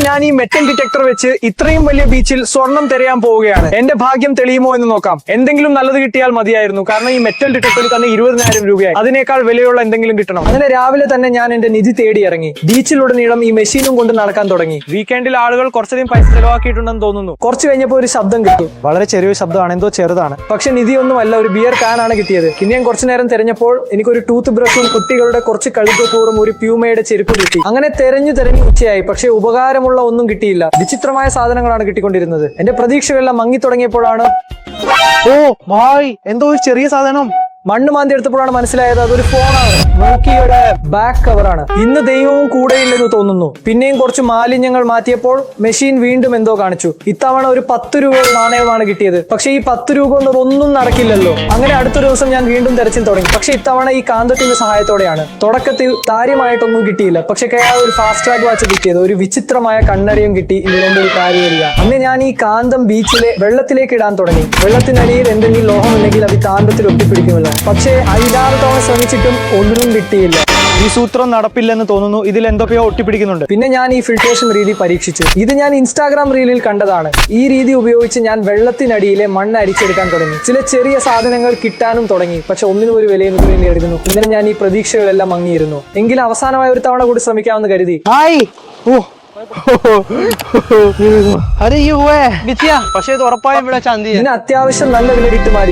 ഞാൻ ഈ metal detector വെച്ച് ഇത്രയും വലിയ ബീച്ചിൽ സ്വർണം തിരയാൻ പോവുകയാണ്. എന്റെ ഭാഗ്യം തെളിയുമോ എന്ന് നോക്കാം. എന്തെങ്കിലും നല്ലത് കിട്ടിയാൽ മതിയായിരുന്നു, കാരണം ഈ മെറ്റൽ ഡിറ്റക്ടറിൽ തന്നെ 20,000 രൂപയായി. അതിനേക്കാൾ വിലയുള്ള എന്തെങ്കിലും കിട്ടണം. അങ്ങനെ രാവിലെ തന്നെ ഞാൻ എന്റെ നിധി തേടി ഇറങ്ങി. ബീച്ചിലുടനീളം ഈ മെഷീനും കൊണ്ട് നടക്കാൻ തുടങ്ങി. വീക്കെൻഡിൽ ആളുകൾ കുറച്ചധികം പൈസ ചെലവാക്കിയിട്ടുണ്ടെന്ന് തോന്നുന്നു. കുറച്ച് കഴിഞ്ഞപ്പോൾ ഒരു ശബ്ദം കിട്ടും. വളരെ ചെറിയ ശബ്ദമാണ്, എന്തോ ചെറുതാണ്. പക്ഷെ നിധിയൊന്നുമല്ല, ഒരു ബിയർ കാനാണ് കിട്ടിയത്. പിന്നെ ഞാൻ കുറച്ചു നേരം തിരഞ്ഞപ്പോൾ എനിക്കൊരു ടൂത്ത് ബ്രഷും കുട്ടികളുടെ കുറച്ച് കളിക്കൂറും ഒരു പ്യൂമയുടെ ചെരുപ്പ് കിട്ടി. അങ്ങനെ തെരഞ്ഞു ഉച്ചയായി. പക്ഷെ ഉപകാരമുള്ള ഒന്നും കിട്ടിയില്ല. വിചിത്രമായ സാധനങ്ങളാണ് കിട്ടിക്കൊണ്ടിരുന്നത്. എന്റെ പ്രതീക്ഷകളെല്ലാം മങ്ങി തുടങ്ങിയപ്പോഴാണ് എന്തോ ഒരു ചെറിയ സാധനം മണ്ണ് മാന്തി എടുത്തപ്പോഴാണ് മനസ്സിലായത് അതൊരു ഫോണാണ്. നോക്കിയുടെ ബാക്ക് കവറാണ്. ഇന്ന് ദൈവവും കൂടെയില്ലെന്ന് തോന്നുന്നു. പിന്നെയും കുറച്ച് മാലിന്യങ്ങൾ മാറ്റിയപ്പോൾ മെഷീൻ വീണ്ടും എന്തോ കാണിച്ചു. ഇത്തവണ ഒരു 10 രൂപ നാണയമാണ് കിട്ടിയത്. പക്ഷെ ഈ 10 രൂപ കൊണ്ട് ഒന്നും നടക്കില്ലല്ലോ. അങ്ങനെ അടുത്തൊരു ദിവസം ഞാൻ വീണ്ടും തെരച്ചിൽ തുടങ്ങി. പക്ഷെ ഇത്തവണ ഈ കാന്തത്തിന്റെ സഹായത്തോടെയാണ്. തുടക്കത്തിൽ കാര്യമായിട്ടൊന്നും കിട്ടിയില്ല. പക്ഷെ ഒരു ഫാസ്റ്റ് ട്രാക്ക് വാച്ച് കിട്ടിയത്. ഒരു വിചിത്രമായ കണ്ണടയും കിട്ടി. ഇതിലൊന്നും ഒരു കാര്യമില്ല. അന്ന് ഞാൻ ഈ കാന്തം ബീച്ചിലെ വെള്ളത്തിലേക്ക് ഇടാൻ തുടങ്ങി. വെള്ളത്തിനടിയിൽ എന്തെങ്കിലും ലോഹമുണ്ടെങ്കിൽ അത് കാന്തത്തിൽ ഒട്ടിപ്പിടിക്കുമല്ലോ. പക്ഷേ 5-6 തവണ ശ്രമിച്ചിട്ടും ഒന്നും കിട്ടിയില്ല. ഈ സൂത്രം നടപ്പില്ലെന്ന് തോന്നുന്നു. ഇതിൽ എന്തൊക്കെയോ ഒട്ടിപ്പിടിക്കുന്നുണ്ട്. പിന്നെ ഞാൻ ഈ ഫിൽട്രേഷൻ രീതി പരീക്ഷിച്ചു. ഇത് ഞാൻ ഇൻസ്റ്റാഗ്രാം റീലിൽ കണ്ടതാണ്. ഈ രീതി ഉപയോഗിച്ച് ഞാൻ വെള്ളത്തിനടിയിലെ മണ്ണ് അരിച്ചെടുക്കാൻ തുടങ്ങി. ചില ചെറിയ സാധനങ്ങൾ കിട്ടാനും തുടങ്ങി. പക്ഷെ ഒന്നിനും ഒരു വിലയും വേണ്ടിയായിരുന്നു. ഇന്നലെ ഞാൻ ഈ പ്രതീക്ഷകളെല്ലാം മങ്ങിയിരുന്നു. എങ്കിലും അവസാനമായ ഒരു തവണ കൂടി ശ്രമിക്കാമെന്ന് കരുതി. പക്ഷേ ഇത് ഉറപ്പായും ഇവിടെ ചന്തി. ഇതിന് അത്യാവശ്യം നല്ല വില കിട്ടുമായിരിക്കും.